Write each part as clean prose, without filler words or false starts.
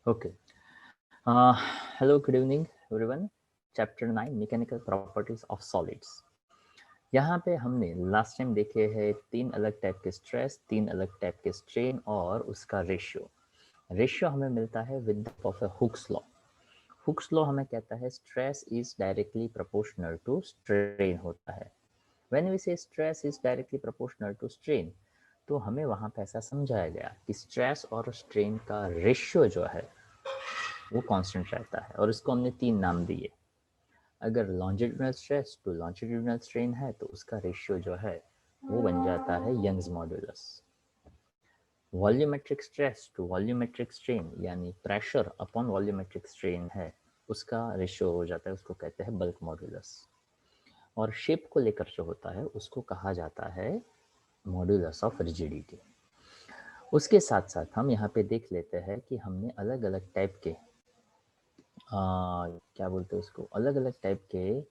Okay. Uh, Hello, good evening, everyone. Chapter 9 Mechanical Properties of Solids. यहाँ पे हमने last time देखे हैं तीन अलग टाइप के स्ट्रेस, तीन अलग टाइप के स्ट्रेन और उसका रेशियो। रेशियो हमें मिलता है with the help of Hooke's law. Hooke's law हमें कहता है stress is directly proportional to strain होता है। When we say stress is directly proportional to strain, तो हमें वहाँ पे ऐसा समझाया गया कि स्ट्रेस और स्ट्रेन का रेशियो जो है वो कांस्टेंट रहता है और इसको हमने तीन नाम दिए। अगर longitudinal stress to longitudinal strain है तो उसका रेशियो जो है वो बन जाता है Young's modulus. Volumetric stress to volumetric strain यानी प्रेशर अपॉन वॉल्यूमेट्रिक स्ट्रेन है, उसका रेशियो हो जाता है, उसको कहते हैं बल्क मॉड्यूलस। और शेप को लेकर जो होता है उसको कहा जाता है मॉड्यूलस ऑफ रिजिडिटी। उसके साथ साथ हम यहाँ पे देख लेते हैं कि हमने अलग अलग टाइप के क्या बोलते हैं उसको, अलग अलग टाइप के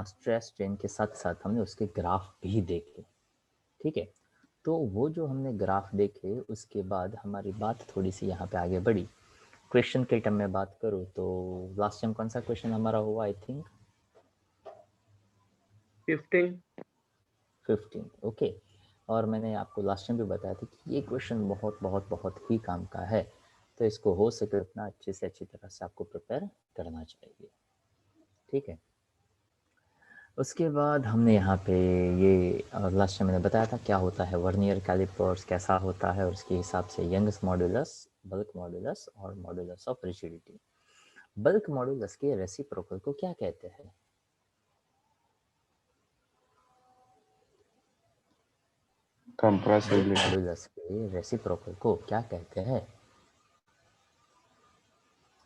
स्ट्रेस स्ट्रेन के साथ साथ हमने उसके ग्राफ भी देखे। ठीक है, तो वो जो हमने ग्राफ देखे उसके बाद हमारी बात थोड़ी सी यहाँ पे आगे बढ़ी। क्वेश्चन के टर्म में बात करूँ तो लास्ट टाइम कौन सा क्वेश्चन हमारा हुआ? I think 15। ओके, और मैंने आपको लास्ट टाइम भी बताया था कि ये क्वेश्चन बहुत बहुत बहुत ही काम का है, तो इसको हो सके उतना अच्छे से अच्छी तरह से आपको प्रिपेयर करना चाहिए। ठीक है, उसके बाद हमने यहाँ पे ये लास्ट टाइम मैंने बताया था क्या होता है वर्नियर कैलिपर्स, कैसा होता है, और उसके हिसाब से यंग्स मॉड्यूलस, बल्क मॉड्यूलस और modulus of rigidity. Bulk modulus के रेसिप्रोकल को क्या कहते हैं? बल्क मॉड्यूलस के रेसिप्रोकल को क्या कहते हैं?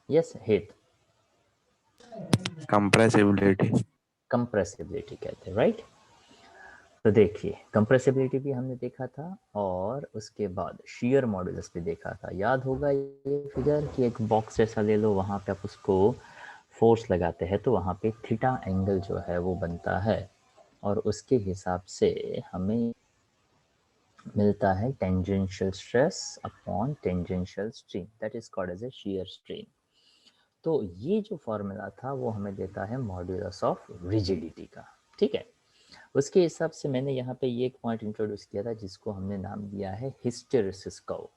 यस हित, कंप्रेसिबिलिटी। कंप्रेसिबिलिटी कहते हैं, राइट। तो देखिए कंप्रेसिबिलिटी भी हमने देखा था और उसके बाद शियर मॉड्यूलस भी देखा था। याद होगा ये फिगर कि एक बॉक्स जैसा ले लो, वहाँ पे आप उसको फोर्स लगाते हैं तो वहाँ पे थीटा एंगल जो है वो बनता है और उसके हिसाब से हमें मिलता है tangential stress upon tangential strain, that is called as a shear strain. तो ये जो फॉर्मूला था वो हमें देता है मॉड्यूलस ऑफ रिजिडिटी का। ठीक है, उसके हिसाब से मैंने यहाँ पे ये एक पॉइंट इंट्रोड्यूस किया था जिसको हमने नाम दिया है हिस्टेरिसिस कर्व।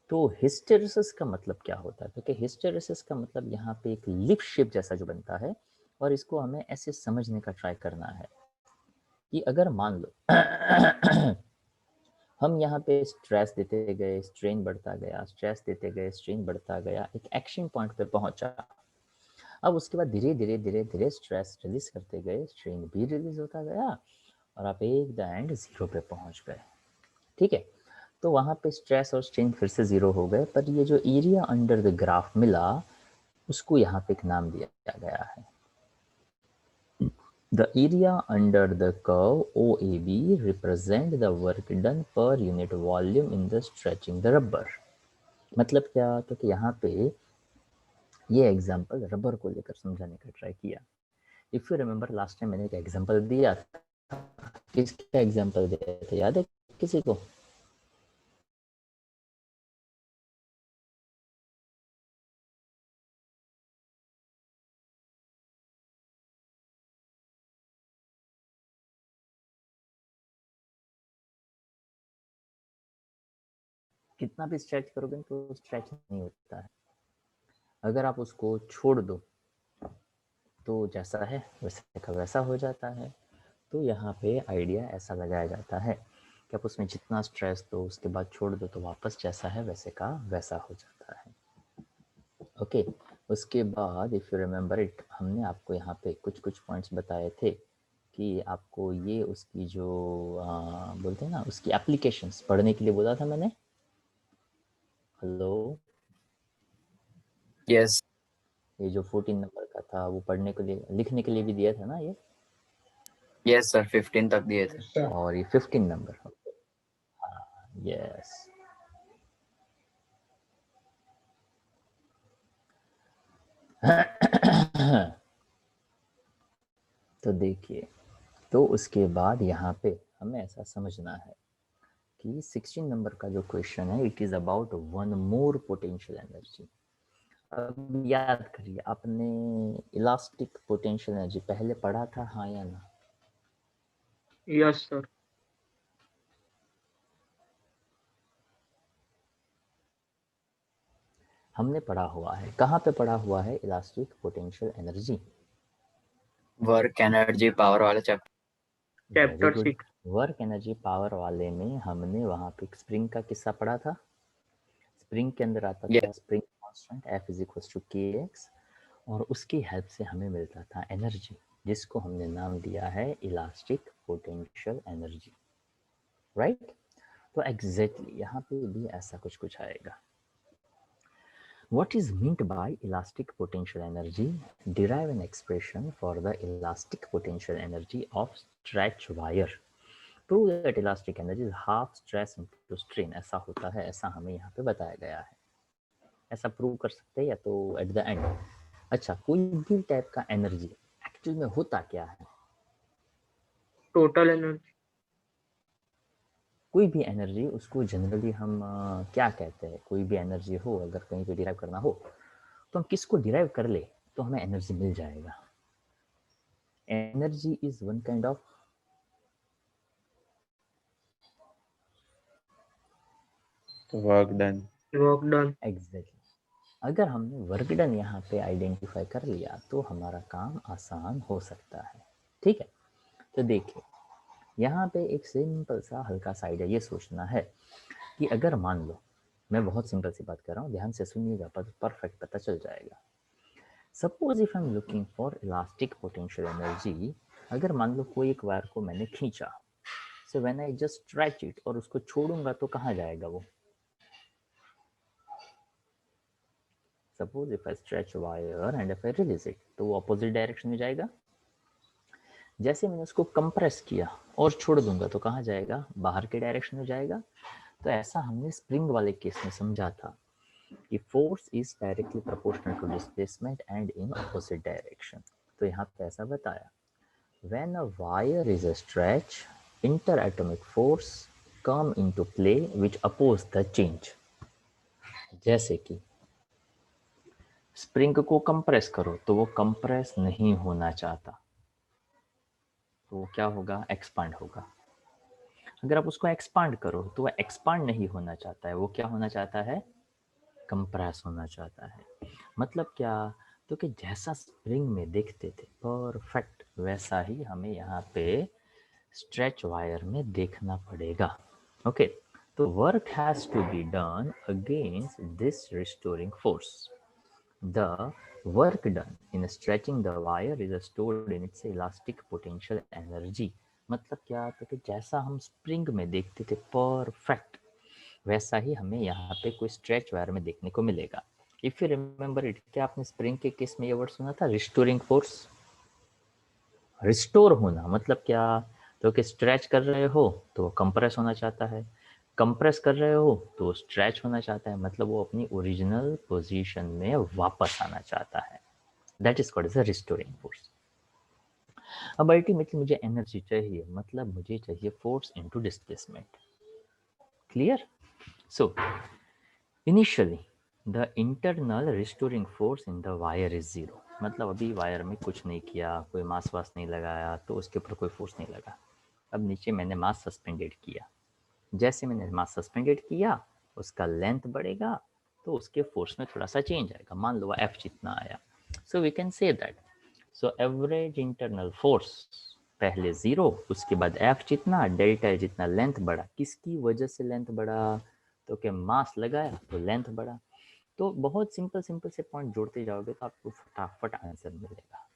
तो हिस्टेरिसिस का मतलब क्या होता है? क्योंकि हिस्टेरिसिस का मतलब यहाँ पे एक लिप शेप जैसा जो बनता है, और इसको हमें ऐसे समझने का ट्राई करना है कि अगर मान लो हम यहाँ पे स्ट्रेस देते गए, स्ट्रेन बढ़ता गया, स्ट्रेस देते गए, स्ट्रेन बढ़ता गया, एक एक्शन पॉइंट पे पहुंचा। अब उसके बाद धीरे धीरे धीरे धीरे स्ट्रेस रिलीज करते गए, स्ट्रेन भी रिलीज होता गया और आप एक द एंड जीरो पे पहुंच गए। ठीक है, तो वहाँ पे स्ट्रेस और स्ट्रेन फिर से जीरो हो गए, पर ये जो एरिया अंडर द ग्राफ मिला उसको यहाँ पे एक नाम दिया गया है, the area under the curve OAB represent the work done per unit volume in the stretching the rubber. मतलब क्या? क्योंकि यहाँ पे ये एग्जाम्पल रबर को लेकर समझाने का ट्राई किया। If you remember last time मैंने एक एग्जाम्पल दिया था, किसका एग्जाम्पल दिया था याद है किसी को? कितना भी स्ट्रेच करोगे तो स्ट्रेच नहीं होता है, अगर आप उसको छोड़ दो तो जैसा है वैसे का वैसा हो जाता है। तो यहाँ पे आइडिया ऐसा लगाया जाता है कि आप उसमें जितना स्ट्रेस दो उसके बाद छोड़ दो तो वापस जैसा है वैसे का वैसा हो जाता है। ओके, उसके बाद इफ़ यू रिमेम्बर इट, हमने आपको यहाँ पे कुछ कुछ पॉइंट्स बताए थे कि आपको ये उसकी जो बोलते हैं ना उसकी एप्लीकेशंस पढ़ने के लिए बोला था मैंने। हेलो, यस ये जो 14 नंबर का था वो पढ़ने के लिए, लिखने के लिए भी दिया था ना ये? यस सर 15 तक दिए थे। और ये 15 नंबर, यस। तो देखिए, तो उसके बाद यहाँ पे हमें ऐसा समझना है कि 16 नंबर का जो क्वेश्चन है, it is about one more potential energy. अब याद करिए, आपने इलास्टिक पोटेंशियल एनर्जी पहले पढ़ा था, हाँ या ना? Yes sir. हमने पढ़ा हुआ है, कहाँ पे पढ़ा हुआ है elastic potential energy? Work energy power वाले chapter. Very chapter good. 6। Work energy power वाले में हमने वहाँ पे स्प्रिंग का किस्सा पढ़ा था। स्प्रिंग के अंदर आता था spring constant F is equal to kx, और उसकी हेल्प से हमें मिलता था एनर्जी, जिसको हमने नाम दिया है इलास्टिक पोटेंशियल एनर्जी, राइट? तो एग्जैक्टली यहाँ पे भी ऐसा कुछ आएगा। What is meant by elastic potential energy? Derive an expression for the elastic potential energy of stretch wire. Prove that elastic energy is half stress into strain. ऐसा होता है, ऐसा हमें यहाँ पे बताया गया है। ऐसा प्रूव कर सकते हैं या तो एट द एंड। अच्छा, कोई भी टाइप का एनर्जी एक्चुअल में होता क्या है? Total energy. कोई भी एनर्जी, उसको जनरली हम क्या कहते हैं? कोई भी एनर्जी हो, अगर कहीं पे डिराइव करना हो तो हम किसको डिराइव कर ले तो हमें एनर्जी मिल जाएगा। Energy is one kind of work done. Work done. Exactly. अगर हमने वर्क डन यहाँ पे आइडेंटिफाई कर लिया तो हमारा काम आसान हो सकता है। ठीक है, तो देखिए यहाँ पे एक सिंपल सा हल्का सा आइडिया ये सोचना है कि अगर मान लो, मैं बहुत सिंपल सी बात कर रहा हूँ, ध्यान से सुनिएगा, परफेक्ट पता चल जाएगा। Suppose if I am looking for elastic potential energy, अगर मान लो कोई एक वायर को मैंने खींचा, so when I just stretch it, और उसको छोड़ूंगा तो कहाँ जाएगा वो? Suppose if I stretch wire and if I release it, तो वो अपोजिट डायरेक्शन में जाएगा। जैसे मैंने उसको कंप्रेस किया और छोड़ दूंगा तो कहाँ जाएगा? बाहर के डायरेक्शन में जाएगा। तो ऐसा हमने स्प्रिंग वाले केस में समझा था कि force is directly proportional to displacement and in opposite direction. तो यहाँ पे ऐसा बताया, when a wire is stretch, interatomic force come into play which oppose the change. जैसे कि स्प्रिंग को कंप्रेस करो तो वो कंप्रेस नहीं होना चाहता, तो वो क्या होगा? एक्सपांड होगा। अगर आप उसको एक्सपांड करो तो वो एक्सपांड नहीं होना चाहता है, वो क्या होना चाहता है? कंप्रेस होना चाहता है। मतलब क्या? तो कि जैसा स्प्रिंग में देखते थे परफेक्ट, वैसा ही हमें यहाँ पे स्ट्रेच वायर में देखना पड़ेगा। ओके, तो work has to be done against this restoring force. The work done in stretching the wire is stored in its elastic potential energy. मतलब क्या? तो कि जैसा हम स्प्रिंग में देखते थे परफेक्ट, वैसा ही हमें यहाँ पे कोई स्ट्रेच वायर में देखने को मिलेगा। इफ यू रिमेंबर इट, क्या आपने स्प्रिंग के केस में ये वर्ड सुना था? Restoring force. रिस्टोर होना मतलब क्या? तो कि स्ट्रेच कर रहे हो तो कंप्रेस होना चाहता है, कंप्रेस कर रहे हो तो स्ट्रेच होना चाहता है, मतलब वो अपनी ओरिजिनल पोजीशन में वापस आना चाहता है। That is called as a restoring force. अब अल्टीमेटली मुझे एनर्जी चाहिए, मतलब मुझे चाहिए force into displacement. Clear? So initially the internal restoring force in the wire is zero. मतलब अभी वायर में कुछ नहीं किया, कोई मास वास नहीं लगाया, तो उसके ऊपर कोई फोर्स नहीं लगा। अब नीचे मैंने मास सस्पेंडेड किया, जैसे मैंने मास सस्पेंडेड किया उसका लेंथ बढ़ेगा तो उसके फोर्स में थोड़ा सा चेंज आएगा। मान लो एफ जितना आया, so we can say that, so average internal force पहले जीरो, उसके बाद एफ जितना, डेल्टा जितना लेंथ बढ़ा। किसकी वजह से लेंथ बढ़ा? तो क्या मास लगाया तो लेंथ बढ़ा। तो बहुत सिंपल सिंपल से पॉइंट जोड़ते जाओगे तो आपको फटाफट आंसर मिलेगा।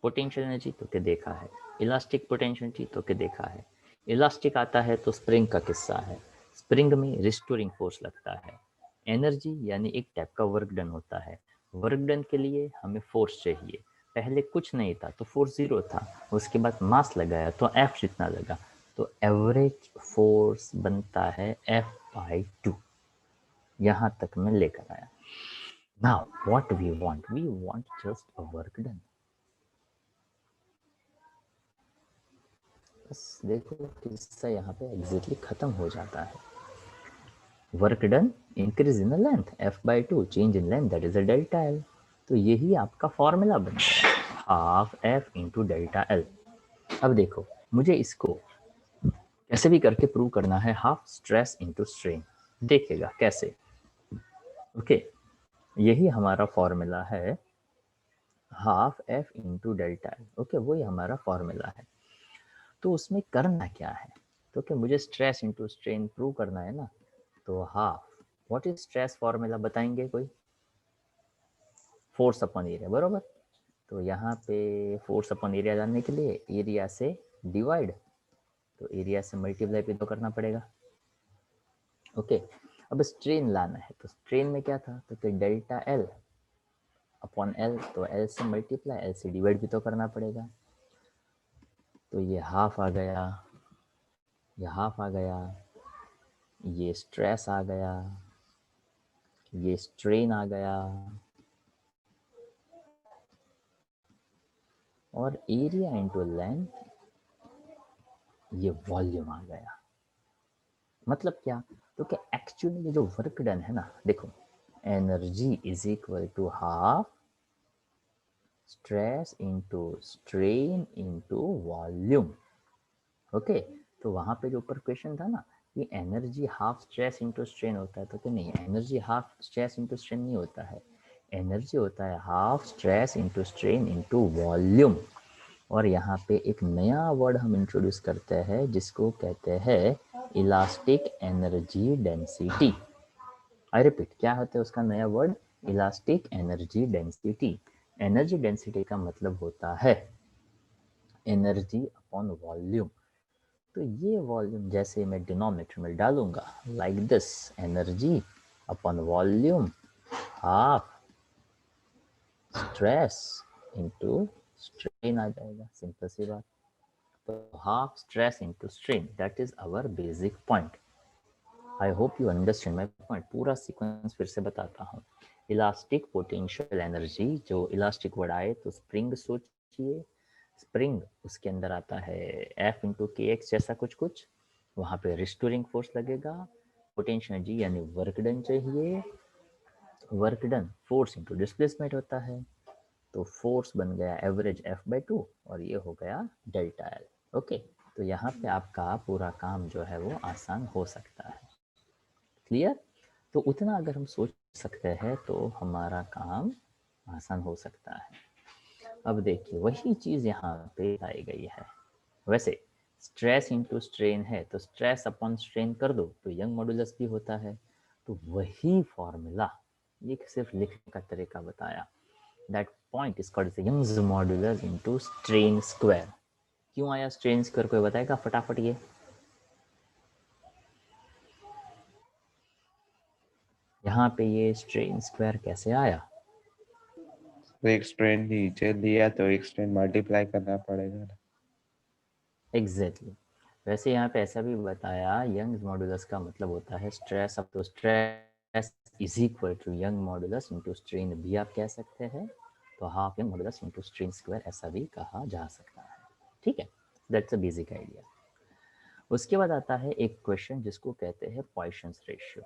पोटेंशियल एनर्जी तो क्या देखा है, इलास्टिक पोटेंशियल एनर्जी तो क्या देखा है। इलास्टिक आता है तो स्प्रिंग का किस्सा है, स्प्रिंग में रिस्टोरिंग फोर्स लगता है। एनर्जी यानी एक टाइप का वर्क डन होता है, वर्क डन के लिए हमें फोर्स चाहिए। पहले कुछ नहीं था तो फोर्स जीरो था, उसके बाद मास लगाया तो एफ जितना लगा, तो एवरेज फोर्स बनता है F/2। यहाँ तक मैं लेकर आया। Now what we want just a work done. बस देखो किस्सा यहाँ पे एग्जैक्टली खत्म हो जाता है। Work done increase in length f/2 change in length that is a delta L. तो यही आपका फॉर्मूला बन गया, half f into delta L. अब देखो मुझे इसको कैसे भी करके प्रूव करना है, हाफ स्ट्रेस इंटू स्ट्रेन। देखिएगा कैसे। ओके यही हमारा फॉर्मूला है, half f into delta L. Okay वही हमारा फॉर्मूला है। तो उसमें करना क्या है, तो क्या मुझे स्ट्रेस इंटू स्ट्रेन प्रूव करना है ना। तो half, what is stress formula बताएंगे कोई? फोर्स अपॉन एरिया, बरोबर। तो यहाँ पे फोर्स अपॉन एरिया जानने के लिए एरिया से डिवाइड, तो एरिया से मल्टीप्लाई भी तो करना पड़ेगा। ओके अब स्ट्रेन लाना है, तो स्ट्रेन में क्या था, तो फिर डेल्टा एल अपॉन एल, तो एल से मल्टीप्लाई, एल से डिवाइड भी तो करना पड़ेगा। तो ये हाफ आ गया, ये हाफ आ गया, ये स्ट्रेस आ गया, ये स्ट्रेन आ गया, और एरिया इंटू लेंथ ये वॉल्यूम आ गया। मतलब क्या, तो क्या एक्चुअली ये जो वर्क डन है ना, देखो energy is equal to half stress into strain into volume. Okay तो वहां पे जो ऊपर क्वेश्चन था ना, ये energy half stress into strain होता है, तो क्या नहीं, energy half stress into strain नहीं होता है, एनर्जी होता है half stress into strain into volume. और यहाँ पे एक नया वर्ड हम इंट्रोड्यूस करते हैं जिसको कहते हैं elastic energy density. I repeat, क्या होता है उसका नया word? Elastic energy density. Energy density का मतलब होता है एनर्जी अपॉन वॉल्यूम। तो ये वॉल्यूम जैसे मैं डिनोमिनेटर में डालूंगा like this, energy upon volume half stress into strain आ जाएगा, सिंपल सी बात। तो half stress into strain, that is our basic point. I hope you understand my point. पूरा सीक्वेंस फिर से बताता हूँ। इलास्टिक पोटेंशियल एनर्जी, जो इलास्टिक वर्ड आए तो स्प्रिंग सोचिए, स्प्रिंग उसके अंदर आता है F इंटू के एक्स जैसा कुछ कुछ, वहाँ पे रिस्टोरिंग फोर्स लगेगा, पोटेंशियल एनर्जी यानी वर्क डन चाहिए, work done force into displacement होता है, तो फोर्स बन गया एवरेज F/2 और ये हो गया डेल्टा एल। ओके तो यहाँ पे आपका पूरा काम जो है वो आसान हो सकता है। क्लियर? तो उतना अगर हम सोच सकते हैं तो हमारा काम आसान हो सकता है। अब देखिए वही चीज़ यहाँ पे आई गई है। वैसे स्ट्रेस इंटू स्ट्रेन है तो स्ट्रेस अपॉन स्ट्रेन कर दो तो यंग मॉडुलस भी होता है। तो वही फॉर्मूला, ये सिर्फ लिखने का तरीका बताया। That point is called Young's modulus into strain square. क्यों आया स्ट्रेन स्क्वायर, कोई बताएगा फटाफट? ये यहाँ पे ये स्ट्रेन स्क्वायर कैसे आया? तो एक स्ट्रेन नीचे दिया तो एक स्ट्रेन मल्टीप्लाई करना पड़ेगा ना। एग्जैक्टली वैसे यहाँ पे ऐसा भी बताया, यंग मॉडुलस का मतलब होता है स्ट्रेस। अब तो stress is equal to Young modulus into strain भी आप कह सकते हैं, तो half Young modulus into strain square ऐसा भी कहा जा सकता है। ठीक है, दैट्स अ बेसिक आइडिया। उसके बाद आता है एक क्वेश्चन जिसको कहते हैं पॉइसन्स रेशियो।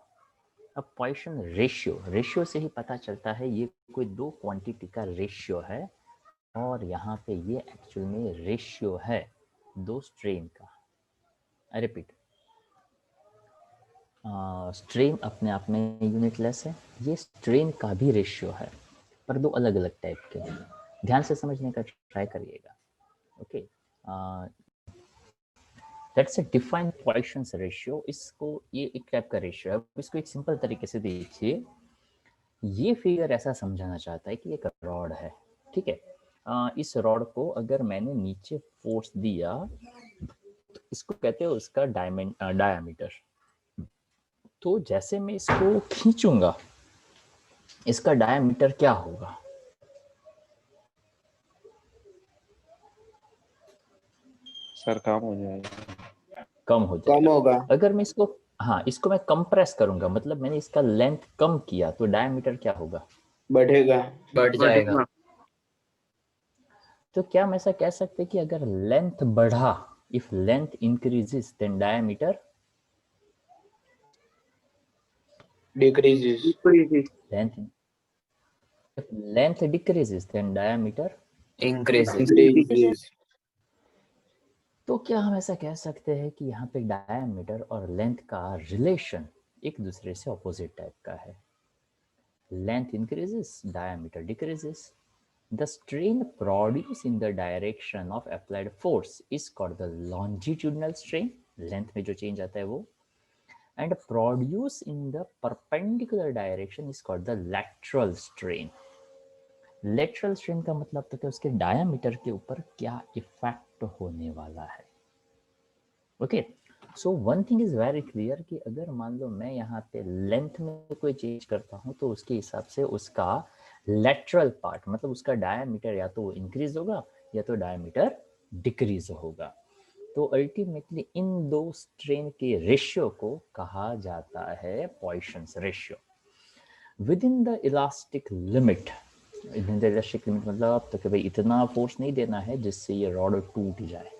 अब पॉइसन रेशियो, रेशियो से ही पता चलता है ये कोई दो क्वांटिटी का रेशियो है, और यहाँ पे ये एक्चुअल में रेशियो है दो स्ट्रेन का। आई रिपीट, स्ट्रेन अपने आप में यूनिटलेस है, ये स्ट्रेन का भी रेशियो है, पर दो अलग अलग टाइप के हैं। ध्यान से समझने का ट्राई करिएगा। Okay that's a defined Poisson's ratio. इसको, ये एक टाइप का रेशियो है। इसको एक सिंपल तरीके से देखिए, ये फिगर ऐसा समझाना चाहता है कि एक रॉड है, ठीक है। इस रॉड को अगर मैंने नीचे फोर्स दिया तो इसको कहते हैं उसका डायमीटर। तो जैसे मैं इसको खींचूंगा इसका डायमीटर क्या होगा? सर काम हो जाएगा, कम हो कम जाएगा। होगा, अगर मैं इसको, हाँ इसको मैं कंप्रेस करूंगा, मतलब मैंने इसका लेंथ कम किया, तो डायमीटर क्या होगा? बढ़ेगा, बढ़ जाएगा। तो क्या हम ऐसा कह सकते हैं कि अगर लेंथ बढ़ा If length increases, then diameter Decreases. Decreases. length. If length decreases, then diameter. Increases. Increases. तो क्या हम ऐसा कह सकते हैं कि यहाँ पे डायमीटर और लेंथ का रिलेशन एक दूसरे से ऑपोजिट टाइप का है? Length increases, diameter decreases. The strain produced in the direction of applied force is called the longitudinal strain. Length में जो change आता है वो. And produced in the perpendicular direction is called the lateral strain. Lateral strain का मतलब तो क्या उसके diameter के ऊपर क्या effect होने वाला है? Okay, so one thing is very clear कि अगर मान लो मैं यहाँ पे लेंथ में कोई चेंज करता हूँ तो उसके हिसाब से उसका लेटरल पार्ट मतलब उसका डायमीटर या तो इंक्रीज होगा या तो डायमीटर डिक्रीज होगा. तो अल्टीमेटली इन दो स्ट्रेन के रेशियो को कहा जाता है Poisson's ratio. Within the elastic limit, with the elastic limit मतलब तो कि भाई इतना फोर्स नहीं देना है जिससे ये रॉड टूट जाए.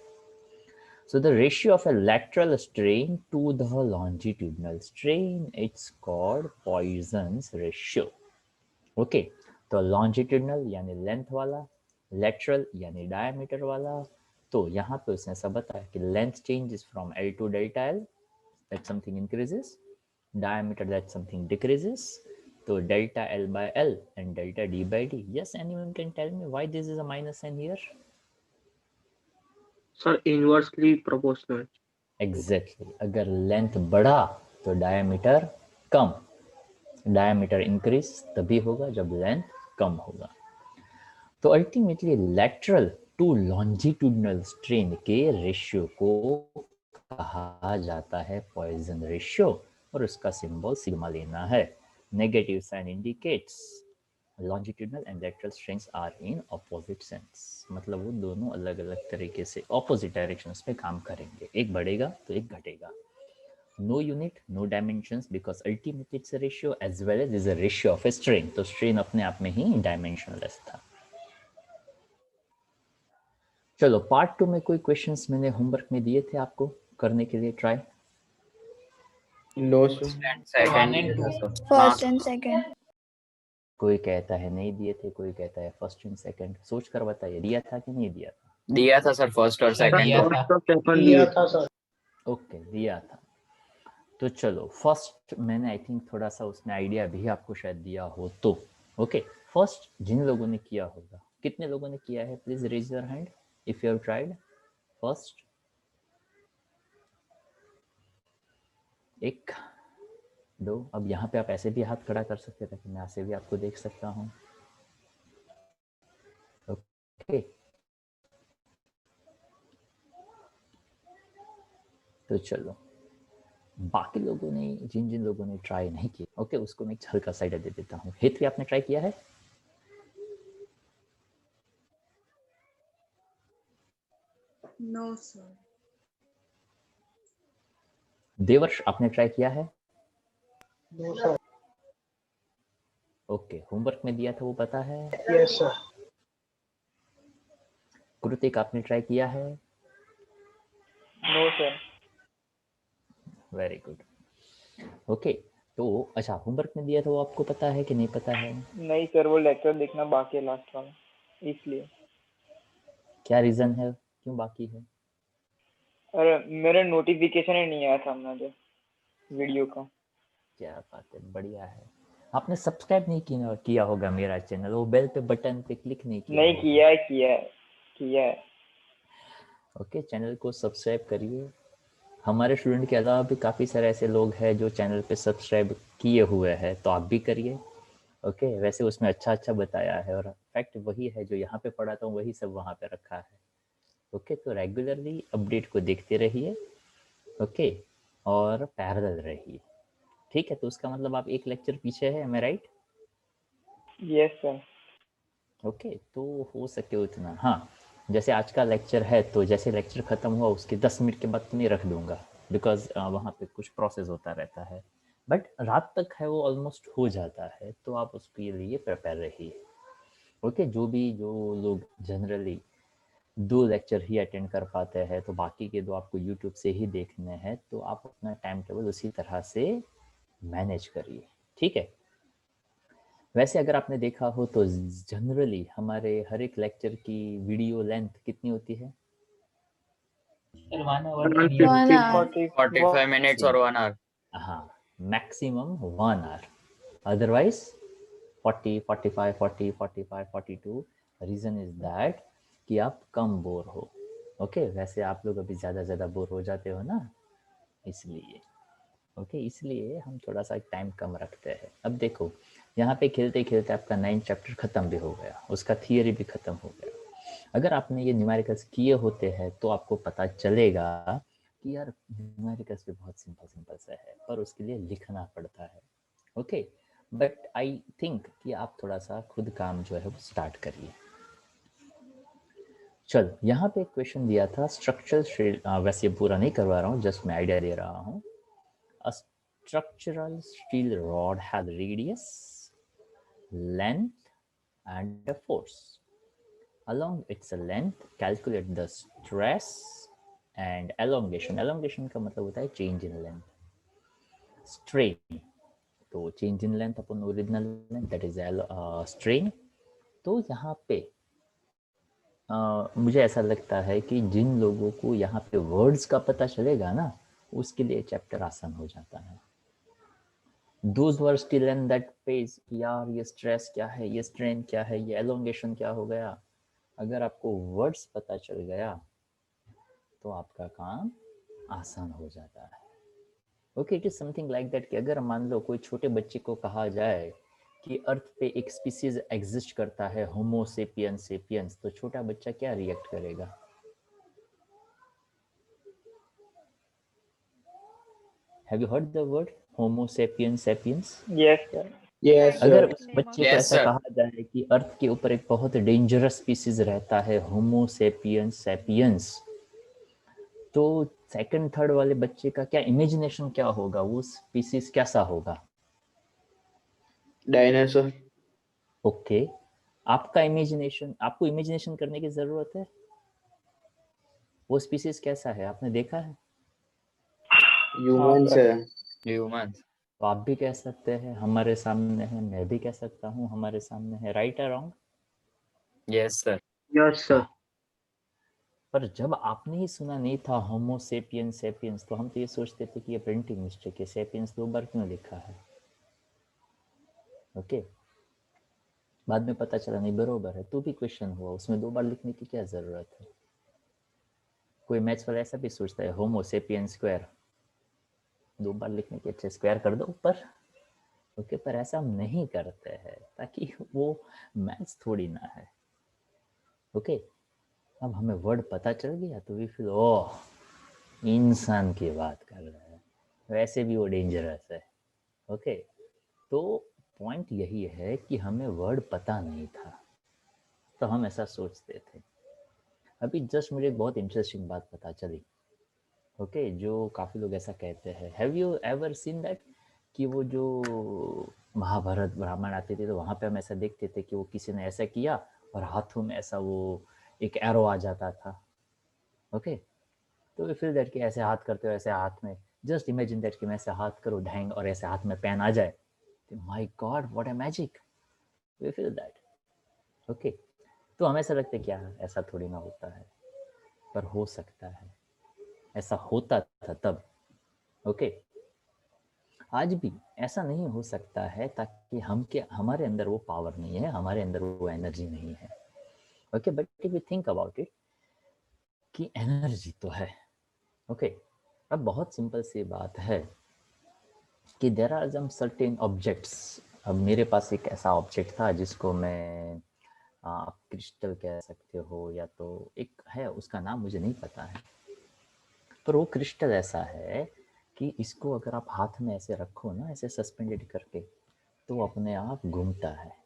So the ratio of a lateral strain to the longitudinal strain, it's called Poisson's ratio. Okay, तो longitudinal यानी length वाला, lateral यानी diameter वाला. तो यहाँ पे उसने सब बताया कि length changes from L to delta L, that something increases, diameter that something decreases. So delta L by L and delta D by D. Yes, anyone can tell me why this is a minus sign here? Sir, inversely proportional. Exactly अगर length बढ़ा तो diameter कम, diameter increase तभी होगा जब length कम होगा. तो ultimately lateral to longitudinal strain के रेशियो को कहा जाता है पॉइसन रेशियो और उसका सिंबल सिग्मा लेना है. Negative sign indicates longitudinal and lateral strains are in opposite sense. मतलब वो दोनों अलग अलग तरीके से opposite directions पे काम करेंगे, एक बढ़ेगा तो एक घटेगा. No unit, no dimensions because ultimately it's a ratio as well as is a ratio of a strain. तो strain अपने आप में ही dimensionless था. चलो पार्ट 2 में कोई क्वेश्चंस मैंने होमवर्क में दिए थे आपको करने के लिए try? No, sir. First and second. कोई कहता है नहीं दिए थे, कोई कहता है फर्स्ट एंड सेकंड. सोच कर बताइए दिया था कि नहीं दिया था? दिया था सर फर्स्ट और सेकंड. First और second दिए थे. ओके दिया था. तो चलो फर्स्ट मैंने आई थिंक थोड़ा सा उसमें आइडिया भी आपको शायद दिया हो तो. ओके फर्स्ट जिन लोगों ने किया होगा, कितने लोगों ने किया है please raise your hand if you have tried first. एक दो. अब यहाँ पे आप ऐसे भी हाथ खड़ा कर सकते थे कि मैं ऐसे भी आपको देख सकता हूँ. ओके तो चलो बाकी लोगों ने जिन जिन लोगों ने ट्राई नहीं किया ओके उसको मैं हल्का साइड दे देता हूँ. हेतवी आपने ट्राई किया है? No, sir. देवर्ष आपने ट्राई किया है? No, sir. ओके होमवर्क में दिया था वो पता है? Yes, sir. कृतिक आपने ट्राई किया है? No, sir. Very good. Okay तो अच्छा होमवर्क में दिया था वो आपको पता है कि नहीं पता है? नहीं सर, वो लेक्चर देखना बाकी है लास्ट वाला, इसलिए. क्या रीजन है क्यों बाकी है? अरे मेरे नोटिफिकेशन ही नहीं आया सामने जो वीडियो का. क्या बात है, बढ़िया है. आपने सब्सक्राइब नहीं किया होगा मेरा चैनल, वो बेल पे बटन पे क्लिक नहीं किया नहीं होगा. किया है. ओके चैनल को सब्सक्राइब करिए. हमारे स्टूडेंट के अलावा भी काफ़ी सारे ऐसे लोग हैं जो चैनल पे सब्सक्राइब किए हुए हैं, तो आप भी करिए. ओके वैसे उसमें अच्छा बताया है और फैक्ट वही है जो यहाँ पे पढ़ाता हूँ वही सब वहाँ पे रखा है. ओके तो रेगुलरली अपडेट को देखते रहिए. ओके और पैरेलल रहिए. ठीक है तो उसका मतलब आप एक लेक्चर पीछे है, मैं राइट? Yes sir. ओके तो हो सके उतना. हाँ जैसे आज का लेक्चर है तो जैसे लेक्चर ख़त्म हुआ उसके 10 मिनट के बाद तो नहीं रख दूंगा बिकॉज वहाँ पे कुछ प्रोसेस होता रहता है. बट रात तक है वो ऑलमोस्ट हो जाता है तो आप उसके लिए प्रिपेयर रहिए. ओके जो लोग जनरली 2 लेक्चर ही अटेंड कर पाते हैं तो बाकी के 2 आपको यूट्यूब से ही देखने हैं, तो आप अपना टाइम टेबल उसी तरह से मैनेज करिए, ठीक है। वैसे अगर आपने देखा हो तो जनरली हमारे हर एक लेक्चर की वीडियो लेंथ कितनी होती है? Around 1 hour. 45 minutes or 1 hour. हाँ, maximum 1 hour, otherwise 40, 45, 40, 45, 42। Reason is that कि आप कम बोर हो। ओके, वैसे आप लोग अभी ज़्यादा बोर हो जाते हो ना, इसलिए। ओके, इसलिए हम थोड़ा सा टाइम कम रखते हैं। अब देखो, यहाँ पे खेलते खेलते आपका 9 चैप्टर ख़त्म भी हो गया, उसका थियरी भी ख़त्म हो गया। अगर आपने ये न्यूमेरिकल्स किए होते हैं तो आपको पता चलेगा कि यार न्यूमेरिकल्स भी बहुत सिंपल से है, पर उसके लिए लिखना पड़ता है। ओके, बट आई थिंक कि आप थोड़ा सा खुद काम जो है वो स्टार्ट करिए। चल, यहाँ पे एक क्वेश्चन दिया था स्ट्रक्चरल, वैसे पूरा नहीं करवा रहा हूँ, जस्ट मैं आइडिया दे रहा हूँ। A structural steel rod has radius, length and a force. Along its length, calculate the stress and elongation. Elongation का मतलब होता है change in length. Strain, तो change in length upon original length that is strain। तो यहाँ पे मुझे ऐसा लगता है कि जिन लोगों को यहाँ पे वर्ड्स का पता चलेगा ना, उसके लिए चैप्टर आसान हो जाता है। Those were still in that phase, यार ये स्ट्रेस क्या है, ये स्ट्रेन क्या है, ये एलोंगेशन क्या हो गया, अगर आपको वर्ड्स पता चल गया तो आपका काम आसान हो जाता है। Okay, it is something like that कि अगर मान लो कोई छोटे बच्चे को कहा जाए कि अर्थ पे एक स्पीसीज एग्जिस्ट करता है, होमो सेपियंस सेपियंस, तो छोटा बच्चा क्या रिएक्ट करेगा? Have you heard the word homo sapiens sapiens? Yes, sir. Yes, अगर sir. उस बच्चे को Yes, ऐसा sir. कहा जाए कि अर्थ के ऊपर एक बहुत डेंजरस स्पीसीज रहता है, होमो सेपियंस सेपियंस, तो सेकंड थर्ड वाले बच्चे का क्या इमेजिनेशन क्या होगा, वो स्पीसीज कैसा होगा? Dinosaur. ओके, आपका इमेजिनेशन, आपको इमेजिनेशन करने की जरूरत है, वो स्पीसीज कैसा है आपने देखा है? Humans. Humans. तो आप भी कह सकते हैं हमारे सामने है, मैं भी कह सकता हूँ हमारे सामने है, राइट और wrong? Yes, sir. Yes, sir. पर जब आपने ही सुना नहीं था होमो सेपियंस सेपियंस, तो हम तो ये सोचते थे कि ये प्रिंटिंग मिस्टेक है, सेपियंस 2 बार क्यों लिखा है। ओके, बाद में पता चला नहीं बरोबर है, तो भी क्वेश्चन हुआ, उसमें 2 बार लिखने की क्या जरूरत है। कोई मैथ्स वाला ऐसा भी सोचता है होमो सेपियंस स्क्वायर, 2 बार लिखने के अच्छे स्क्वायर कर दो ऊपर। ओके, पर ऐसा हम नहीं करते हैं ताकि वो मैथ्स थोड़ी ना है। ओके, अब हमें वर्ड पता चल गया तो वी फील ओह इंसान की बात कर रहे हैं, वैसे भी वो डेंजरस है। ओके, तो पॉइंट यही है कि हमें वर्ड पता नहीं था तो हम ऐसा सोचते थे। अभी जस्ट मुझे एक बहुत इंटरेस्टिंग बात पता चली। ओके, जो काफ़ी लोग ऐसा कहते हैं, have you ever seen that कि वो जो महाभारत ब्राह्मण आते थे तो वहाँ पे हम ऐसा देखते थे कि वो किसी ने ऐसा किया और हाथों में ऐसा वो एक एरो आ जाता था। ओके, तो वी फील दैट कि ऐसे हाथ करते हो, ऐसे हाथ में, जस्ट इमेजिन दैट कि मैं ऐसे हाथ करूँ ढैंग और ऐसे हाथ में पेन आ जाए, my god what a magic, we feel that. Okay, तो हमें ऐसा लगता है क्या ऐसा थोड़ी ना होता है, पर हो सकता है, ऐसा होता था तब। ओके, आज भी ऐसा नहीं हो सकता है ताकि हम के हमारे अंदर वो पावर नहीं है, हमारे अंदर वो एनर्जी नहीं है। Okay, but if you think about it कि एनर्जी तो है। ओके, अब बहुत सिंपल सी बात है कि there are some certain objects. अब मेरे पास एक ऐसा ऑब्जेक्ट था जिसको मैं आप क्रिस्टल कह सकते हो, या तो एक है उसका नाम मुझे नहीं पता है, पर वो क्रिस्टल ऐसा है कि इसको अगर आप हाथ में ऐसे रखो ना, ऐसे सस्पेंडेड करके, तो वो अपने आप घूमता है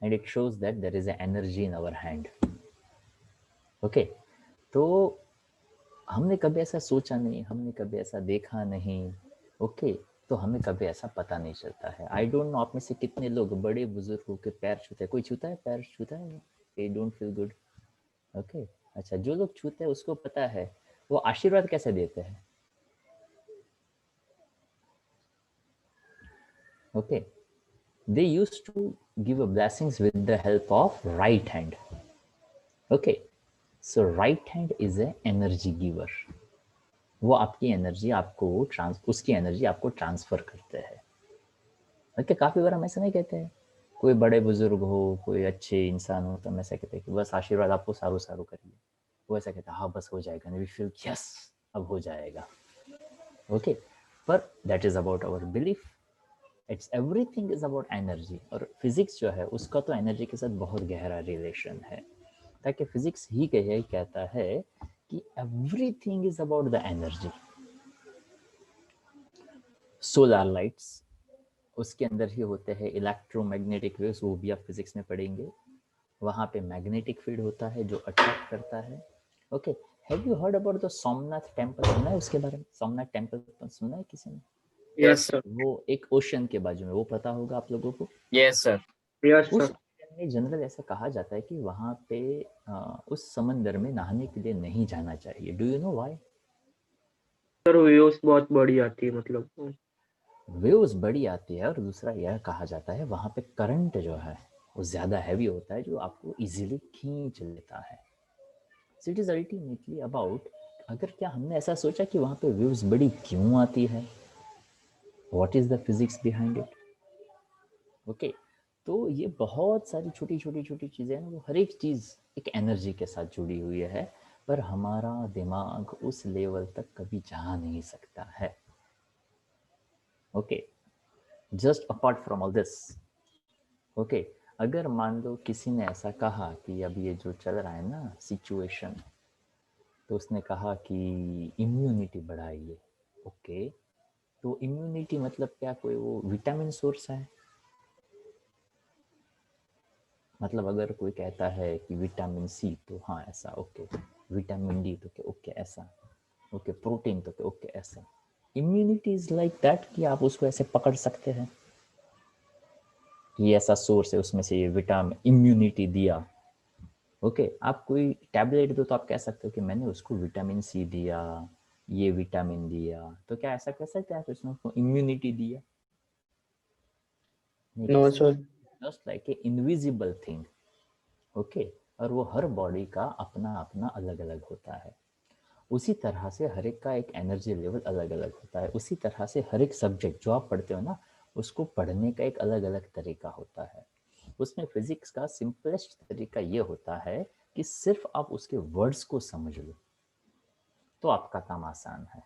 and it shows that there is energy in our hand. Okay, तो हमने कभी ऐसा सोचा नहीं, हमने कभी ऐसा देखा नहीं। ओके, तो हमें कभी ऐसा पता नहीं चलता है। आई डोंट नो आप में से कितने लोग बड़े बुजुर्गों के पैर छूते हैं, कोई छूता है पैर छूता है, they don't feel good. Okay अच्छा, जो लोग छूते हैं उसको पता है वो आशीर्वाद कैसे देते हैं। Okay, they used to give a blessings with the help of right hand. Okay, so right hand is a energy giver. वो आपकी एनर्जी आपको उसकी एनर्जी आपको ट्रांसफर करते हैं। ओके, काफी बार हम ऐसा नहीं कहते हैं, कोई बड़े बुजुर्ग हो, कोई अच्छे इंसान हो, तो हम ऐसा कहते हैं कि बस आशीर्वाद आपको सारू सारू करिए। वो ऐसा कहता है हाँ बस हो जाएगा, वी फील यस अब हो जाएगा। ओके, पर that is about our belief. It's everything is about energy. और फिजिक्स जो है उसका तो एनर्जी के साथ बहुत गहरा रिलेशन है, ताकि फिजिक्स ही कहता है कि everything is about the energy. Solar lights उसके अंदर ही होते हैं इलेक्ट्रोमैग्नेटिक वेव्स, वो भी आप फिजिक्स में पढ़ेंगे। वहाँ पे मैग्नेटिक फील्ड होता है जो अट्रैक्ट करता है। Okay, have you heard about the Somnath temple? सुना है उसके बारे में? सोमनाथ टेम्पल सुना है किसी ने? Yes sir. वो एक ओशन के बाजू में, वो पता होगा आप लोगों को। Yes, sir. यस उस सर। में जनरल ऐसा कहा जाता है कि वहाँ पे उस समंदर में नहाने के लिए नहीं जाना चाहिए। Do you know why? Sir waves बहुत बड़ी आती है, मतलब वेव्स बड़ी आती है, और दूसरा यह कहा जाता है वहाँ पे करंट जो है वो ज़्यादा हैवी होता है, जो आपको इजीली खींच लेता है। So it is ultimately about, अगर क्या हमने ऐसा सोचा कि वहाँ पे वेव्स बड़ी क्यों आती है, what is the physics behind it. Okay, तो ये बहुत सारी छोटी छोटी छोटी चीज़ें हैं, वो हर एक चीज़ एक एनर्जी के साथ जुड़ी हुई है, पर हमारा दिमाग उस लेवल तक कभी जा नहीं सकता है। Okay, just apart from all this. Okay, अगर मान लो किसी ने ऐसा कहा कि अब ये जो चल रहा है ना सिचुएशन, तो उसने कहा कि इम्यूनिटी बढ़ाइए। ओके, तो इम्यूनिटी मतलब क्या, कोई वो विटामिन सोर्स है? मतलब अगर कोई कहता है कि विटामिन सी तो हाँ ऐसा, ओके, विटामिन डी तो ओके ऐसा, ओके, प्रोटीन तो ओके ऐसा। इम्यूनिटी इज लाइक दैट कि आप उसको ऐसे पकड़ सकते हैं कि ऐसा सोर्स है, उसमें से ये विटामिन इम्यूनिटी दिया। ओके, आप कोई टैबलेट दो तो आप कह सकते हो कि मैंने उसको विटामिन सी दिया, ये विटामिन दिया, तो क्या ऐसा कह सकते हैं आप उसने उसको इम्यूनिटी दिया? नहीं कह नो सकते। Sir. Just like a invisible thing. Okay, और वो हर बॉडी का अपना अपना अलग अलग होता है। उसी तरह से हर एक का एक एनर्जी लेवल अलग अलग होता है। उसी तरह से हर एक सब्जेक्ट जो आप पढ़ते हो ना, उसको पढ़ने का एक अलग अलग तरीका होता है। उसमें फिजिक्स का सिंपलेस्ट तरीका ये होता है कि सिर्फ आप उसके वर्ड्स को समझ लो तो आपका काम आसान है।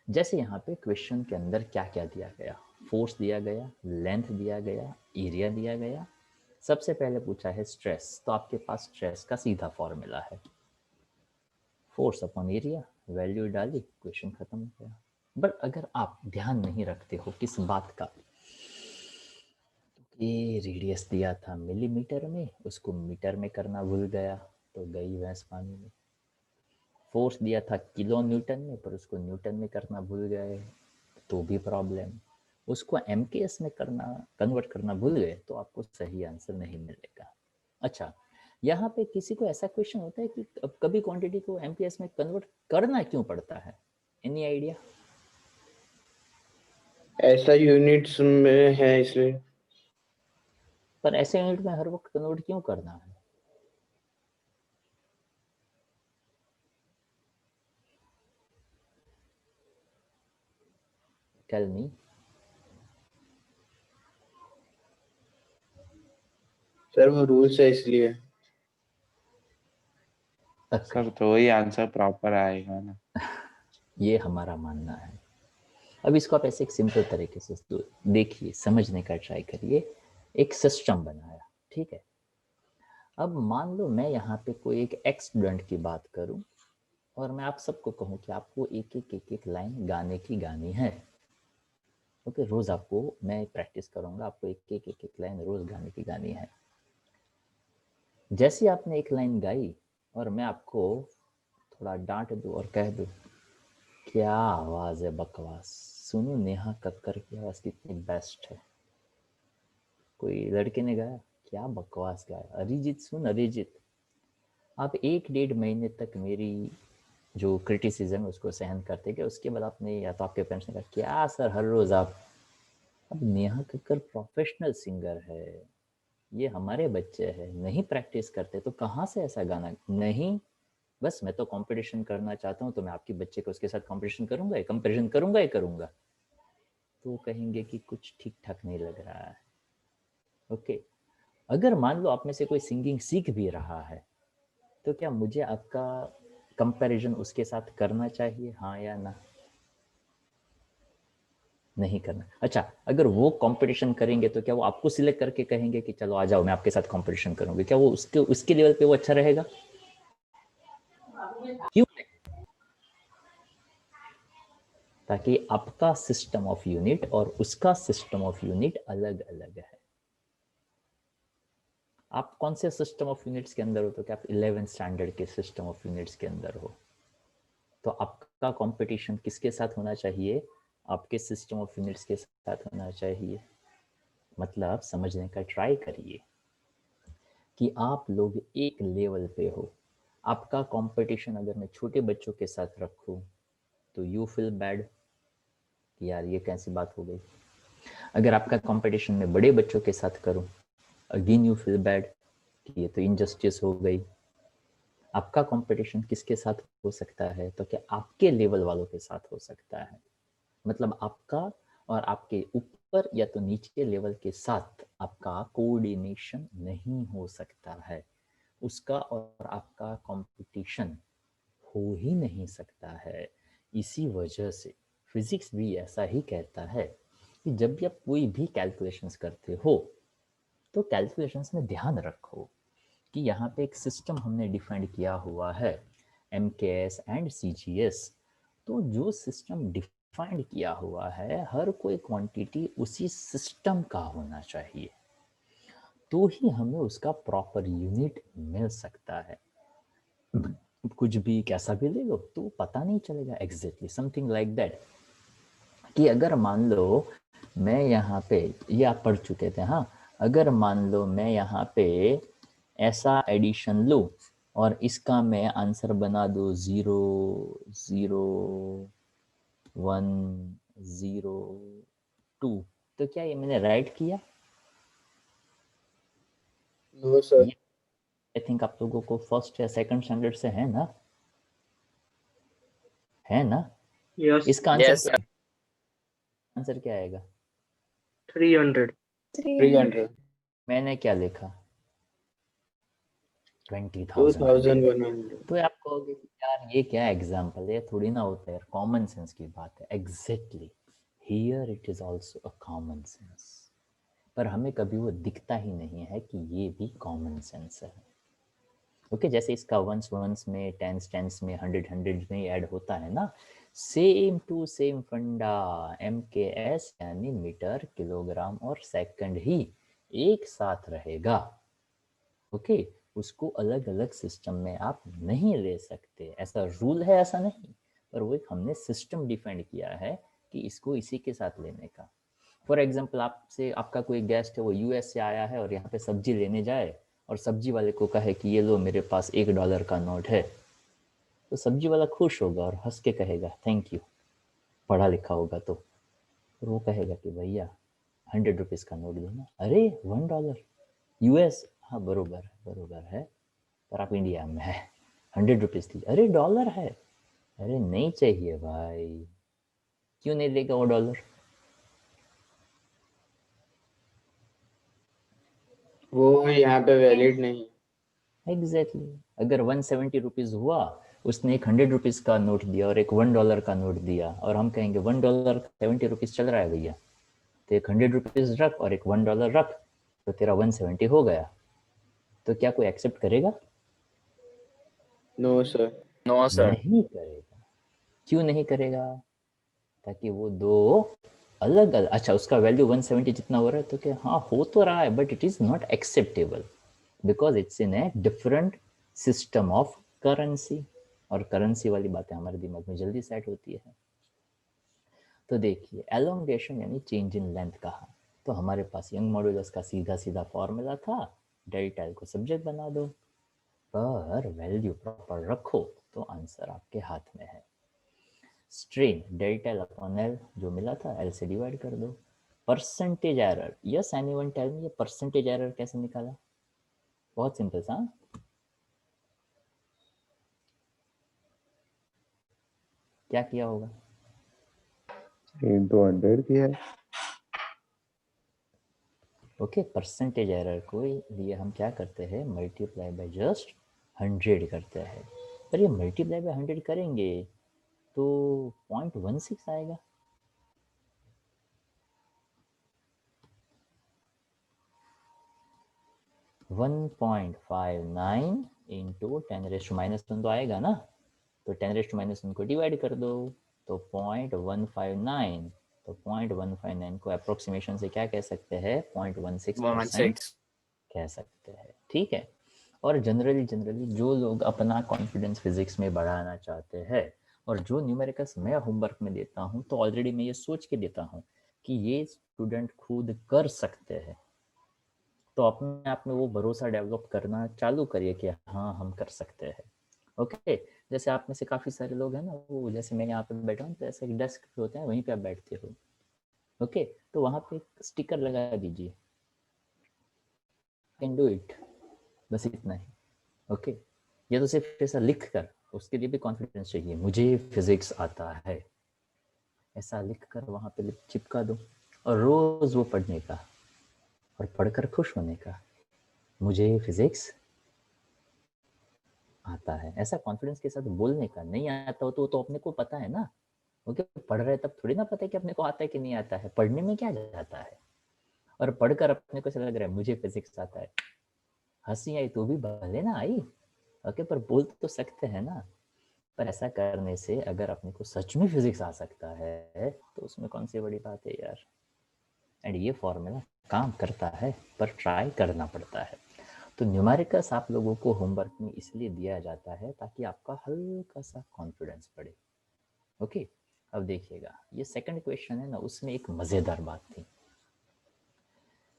जैसे यहाँ पे क्वेश्चन के अंदर क्या क्या दिया गया, फोर्स दिया गया, लेंथ दिया गया, एरिया दिया गया। सबसे पहले पूछा है स्ट्रेस, तो आपके पास स्ट्रेस का सीधा फॉर्मूला है, फोर्स अपॉन एरिया, वैल्यू डाली, क्वेश्चन खत्म हो गया। बट अगर आप ध्यान नहीं रखते हो किस बात का, ये रेडियस दिया था मिलीमीटर में, उसको मीटर में करना भूल गया तो गई भैंस पानी में। फोर्स दिया था किलो न्यूटन में, पर उसको न्यूटन में करना भूल गए तो भी प्रॉब्लम। उसको एमकेएस में करना, कन्वर्ट करना भूल गए तो आपको सही आंसर नहीं मिलेगा। अच्छा, यहाँ पे किसी को ऐसा क्वेश्चन होता है कि कभी क्वांटिटी को एमपीएस में कन्वर्ट करना क्यों पड़ता है? Any idea? ऐसा यूनिट्स में है इसलिए। पर ऐसे यूनिट में हर वक्त कन्वर्ट क्यों करना है? Tell me. सर वो रूल्स है इसलिए। सर तो ही आंसर प्रॉपर आएगा ना। ये हमारा मानना है। अब इसको आप ऐसे एक सिंपल तरीके से देखिए, समझने का ट्राई करिए। एक सिस्टम बनाया, ठीक है। अब मान लो मैं यहाँ पे कोई एक एक्स स्टूडेंट की बात करूँ और मैं आप सबको कहूँ कि आपको एक लाइन गाने की गानी है। ओके, रोज आपको मैं प्रैक्टिस करूँगा, आपको एक लाइन रोज गाने की गानी है। जैसे आपने एक लाइन गाई और मैं आपको थोड़ा डांट दूँ और कह दूँ क्या आवाज़ है बकवास, सुनो नेहा कक्कर की आवाज़ कितनी बेस्ट है। कोई लड़के ने गाया क्या बकवास गाया, अरिजीत सुन अरिजीत। आप 1-1.5 महीने तक मेरी जो क्रिटिसिज्म उसको सहन करते गए। उसके बाद आपने या तो आपके पेरेंट्स ने कहा क्या सर हर रोज़ आप, अब नेहा कक्कर प्रोफेशनल सिंगर है, ये हमारे बच्चे हैं, नहीं प्रैक्टिस करते तो कहाँ से ऐसा गाना, नहीं बस मैं तो कंपटीशन करना चाहता हूँ तो मैं आपके बच्चे को उसके साथ कंपटीशन करूंगा, कंपैरिजन करूंगा ही करूंगा। तो कहेंगे कि कुछ ठीक ठाक नहीं लग रहा है। ओके, अगर मान लो आप में से कोई सिंगिंग सीख भी रहा है तो क्या मुझे आपका कंपैरिजन उसके साथ करना चाहिए, हाँ या ना? नहीं करना। अच्छा, अगर वो कंपटीशन करेंगे तो क्या वो आपको सिलेक्ट करके कहेंगे कि चलो आ जाओ मैं आपके साथ कंपटीशन करूंगी, क्या वो उसके लेवल पे वो अच्छा रहेगा? क्यों नहीं? ताकि आपका सिस्टम ऑफ यूनिट और उसका सिस्टम ऑफ यूनिट अलग अलग है। आप कौन से सिस्टम ऑफ यूनिट्स के अंदर हो? तो क्या आप 11th स्टैंडर्ड के सिस्टम ऑफ यूनिट्स के अंदर हो? तो आपका कंपटीशन किसके साथ होना चाहिए? आपके सिस्टम ऑफ यूनिट्स के साथ होना चाहिए। मतलब समझने का ट्राई करिए कि आप लोग एक लेवल पे हो। आपका कंपटीशन अगर मैं छोटे बच्चों के साथ रखूं तो यू फील बैड कि यार ये कैसी बात हो गई। अगर आपका कंपटीशन मैं बड़े बच्चों के साथ करूं, अगेन यू फील बैड कि ये तो इनजस्टिस हो गई। आपका कंपटीशन किसके साथ हो सकता है? तो क्या आपके लेवल वालों के साथ हो सकता है। मतलब आपका और आपके ऊपर या तो नीचे लेवल के साथ आपका कोऑर्डिनेशन नहीं हो सकता है। उसका और आपका कंपटीशन हो ही नहीं सकता है। इसी वजह से फिजिक्स भी ऐसा ही कहता है कि जब भी आप कोई भी कैलकुलेशंस करते हो तो कैलकुलेशंस में ध्यान रखो कि यहाँ पे एक सिस्टम हमने डिफाइंड किया हुआ है, MKS एंड CGS। तो जो सिस्टम डिफाइंड किया हुआ है, हर कोई क्वांटिटी उसी सिस्टम का होना चाहिए, तो ही हमें उसका प्रॉपर यूनिट मिल सकता है। कुछ भी कैसा भी ले लो तो पता नहीं चलेगा एग्जैक्टली, समथिंग लाइक दैट। कि अगर मान लो मैं यहाँ पे, ये आप पढ़ चुके थे हाँ, अगर मान लो मैं यहाँ पे ऐसा एडिशन लूँ और इसका मैं आंसर बना दूँ 0 0 1 0 2, तो क्या ये मैंने राइट किया? No sir. आई थिंक आप लोगों को फर्स्ट या सेकंड स्टैंडर्ड से है ना, है ना? यस। इसका आंसर Yes, क्या, sir. आंसर क्या आएगा? 300। 300. मैंने क्या लिखा? 20,000। 2100। तो आप कहोगे कि यार ये क्या एग्जाम्पल है, थोड़ी ना होता है, कॉमन सेंस की बात है। Exactly, here it is also a common sense, पर हमें कभी वो दिखता ही नहीं है कि ये भी कॉमन सेंस है। ओके, जैसे इसका वंस वंस में, टेंस टेंस में, हंड्रेड हंड्रेड में ऐड होता है ना, सेम टू सेम फंडा। MKS यानी मीटर, किलोग्राम और सेकंड ही एक साथ रहेगा। ओके, उसको अलग अलग सिस्टम में आप नहीं ले सकते, ऐसा रूल है, ऐसा नहीं, पर वो एक हमने सिस्टम डिफाइंड किया है कि इसको इसी के साथ लेने का। फॉर एग्जाम्पल, आपसे आपका कोई गेस्ट है, वो US से आया है और यहाँ पे सब्जी लेने जाए और सब्जी वाले को कहे कि ये लो मेरे पास $1 का नोट है, तो सब्जी वाला खुश होगा और हंस के कहेगा थैंक यू, पढ़ा लिखा होगा तो। और वो कहेगा कि भैया 100 रुपीज़ का नोट दो ना। अरे $1 US, हाँ बरोबर है, पर आप इंडिया में है, 100 रुपीज़ दीजिए। अरे डॉलर है, अरे नहीं चाहिए भाई, क्यों नहीं देगा वो डॉलर? वो यहाँ पे वैलिड नहीं। एग्जैक्टली अगर 170 रुपीज़ हुआ, उसने एक 100 रुपीज़ का नोट दिया और एक $1 का नोट दिया, और हम कहेंगे $1 70 रुपीज़ चल रहा है भैया, तो एक 100 रुपीज़ रख और एक $1 रख, तो तेरा 170 हो गया। तो क्या कोई एक्सेप्ट करेगा? No sir. No, sir. नहीं करेगा। क्यों नहीं करेगा? ताकि वो दो अलग अलग, अच्छा उसका वैल्यू 170 जितना हो रहा है तो क्या, हाँ हो तो रहा है, but it is not acceptable because it's in a different system of currency. और करेंसी वाली बातें हमारे दिमाग में जल्दी सेट होती है। तो देखिए, एलोंगेशन यानी चेंज इन लेंथ कहा, तो हमारे पास यंग मॉड्यूलस का सीधा सीधा फॉर्मूला था, डेल्टा एल को सब्जेक्ट बना दो, पर वैल्यू प्रॉपर रखो तो आंसर आपके हाथ में है। Strain delta L upon L जो मिला था एल से डिवाइड कर दो। Percentage error, yes anyone tell me ये परसेंटेज एरर कैसे निकाला? बहुत सिंपल सा, क्या किया होगा? into 100 किया है। ओके, परसेंटेज एरर को लिए हम क्या करते हैं, मल्टीप्लाई बाय जस्ट 100 करते हैं। पर ये मल्टीप्लाई बाय 100 करेंगे तो 0.16 आएगा। (1.59 इंटू 10⁻⁻1 तो आएगा ना, तो 10⁻⁻1 को डिवाइड कर दो तो 0.159, तो 0.159 को अप्रोक्सीमेशन से क्या कह सकते हैं, 0.16% कह सकते हैं। ठीक है, और जनरली जो लोग अपना कॉन्फिडेंस फिजिक्स में बढ़ाना चाहते हैं और जो न्यूमेरिकल्स मैं होमवर्क में देता हूँ तो ऑलरेडी मैं ये सोच के देता हूँ कि ये स्टूडेंट खुद कर सकते हैं, तो अपने आप में वो भरोसा डेवलप करना चालू करिए कि हाँ हम कर सकते हैं। ओके, जैसे आप में से काफ़ी सारे लोग हैं ना, वो जैसे मैं यहाँ पे बैठा हूँ तो ऐसे एक डेस्क पे होते हैं, वहीं पे आप बैठते हो। ओके, तो वहाँ पे एक स्टिकर लगा दीजिए, कैन डू इट, बस इतना ही। ओके, ये तो सिर्फ ऐसा लिख कर, उसके लिए भी कॉन्फिडेंस चाहिए, मुझे फिजिक्स आता है, ऐसा लिख कर वहाँ पे चिपका दो और रोज़ वो पढ़ने का और पढ़कर खुश होने का, मुझे फिजिक्स आता है, ऐसा कॉन्फिडेंस के साथ बोलने का। नहीं आता हो तो अपने को पता है ना। ओके, पढ़ रहे तब थोड़ी ना पता है कि अपने को आता है कि नहीं आता है, पढ़ने में क्या जाता है। और पढ़कर अपने को ऐसा लग रहा है मुझे फिजिक्स आता है, हंसी आई तो भी भले ना आई, ओके, पर बोल तो सकते हैं ना। पर ऐसा करने से अगर अपने को सच में फिजिक्स आ सकता है तो उसमें कौन सी बड़ी बात है यार। एंड ये फॉर्मूला काम करता है पर ट्राई करना पड़ता है। तो न्यूमेरिकल्स आप लोगों को होमवर्क में इसलिए दिया जाता है ताकि आपका हल्का सा कॉन्फिडेंस बढ़े। ओके, अब देखिएगा ये सेकंड क्वेश्चन है ना, उसमें एक मज़ेदार बात थी।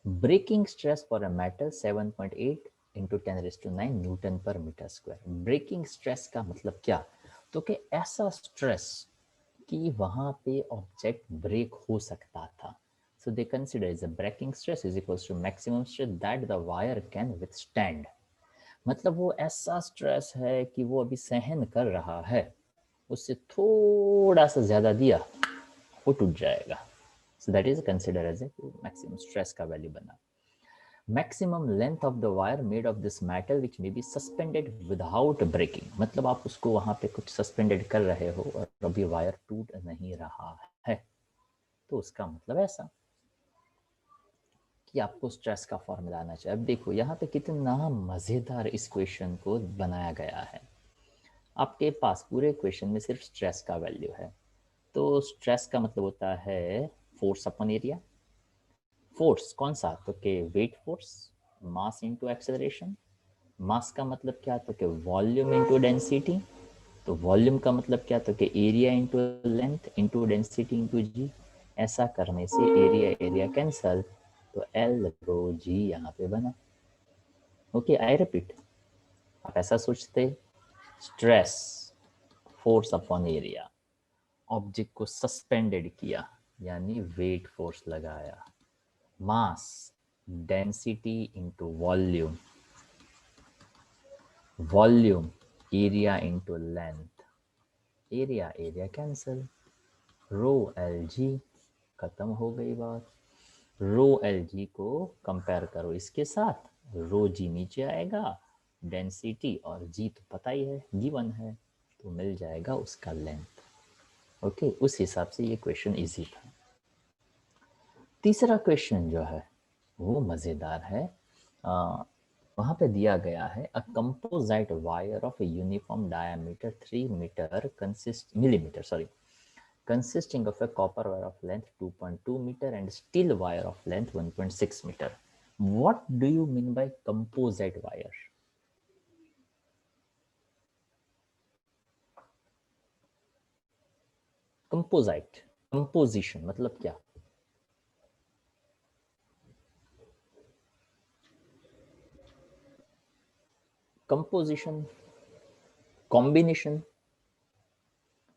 Breaking stress for a metal 7.8 into 10⁻9 newton per metre square. Breaking stress का मतलब क्या, तो कि ऐसा स्ट्रेस कि वहाँ पे ऑब्जेक्ट ब्रेक हो सकता था। So they consider as a breaking stress is equals to maximum stress that the wire can withstand. मतलब वो ऐसा स्ट्रेस है कि वो अभी सहन कर रहा है, उससे थोड़ा सा ज़्यादा दिया वो टूट जाएगा। So that is considered as a maximum stress का वैल्यू बना। Maximum length of the wire made of this metal which may be suspended without breaking, मतलब आप उसको वहाँ पे कुछ सस्पेंडेड कर रहे हो और अभी वायर टूट नहीं रहा है, तो उसका मतलब ऐसा कि आपको स्ट्रेस का फॉर्मूला आना चाहिए। अब देखो यहाँ पे कितना मज़ेदार इस क्वेश्चन को बनाया गया है। आपके पास पूरे क्वेश्चन में सिर्फ स्ट्रेस का वैल्यू है, तो स्ट्रेस का मतलब होता है फोर्स अपॉन एरिया। फोर्स कौन सा, तो कि weight force, mass into acceleration. Mass का मतलब क्या, तो कि वॉल्यूम इनटू डेंसिटी। तो वॉल्यूम का मतलब क्या, तो कि area into length into density into g. ऐसा करने से एरिया कैंसल, तो एल रो जी यहाँ पे बना। ओके, आई रिपीट, आप ऐसा सोचते, stress force upon area, object को सस्पेंडेड किया यानी वेट फोर्स लगाया, mass density into volume, volume area into length, area cancel, rho L G, खत्म हो गई बात। रो एल जी को कंपेयर करो इसके साथ, रो जी नीचे आएगा, डेंसिटी और जी तो पता ही है गिवन है, तो मिल जाएगा उसका लेंथ। ओके, उस हिसाब से ये क्वेश्चन इजी था। तीसरा क्वेश्चन जो है वो मज़ेदार है। वहाँ पे दिया गया है a composite wire of a uniform diameter 3 metre consisting of a copper wire of length 2.2 meter and steel wire of length 1.6 meter. What do you mean by composite wire? Composite, composition मतलब क्या? Composition, combination.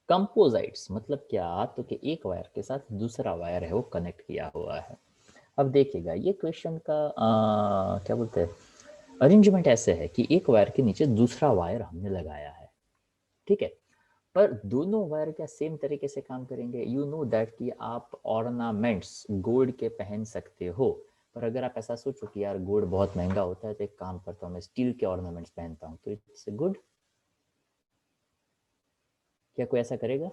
कंपोजाइट्स मतलब क्या, तो कि एक wire के साथ दूसरा वायर है वो कनेक्ट किया हुआ है। अब देखिएगा ये क्वेश्चन का क्या बोलते हैं, अरेंजमेंट ऐसे है कि एक वायर के नीचे दूसरा वायर हमने लगाया है, ठीक है, पर दोनों वायर क्या सेम तरीके से काम करेंगे? यू नो दैट कि आप ऑर्नामेंट्स गोल्ड के पहन सकते हो, पर अगर आप ऐसा सोचो कि यार गोल्ड बहुत महंगा होता है तो एक काम करता हूँ मैं स्टील के ऑर्नामेंट्स पहनता हूँ, तो इट्स गुड? क्या कोई ऐसा करेगा?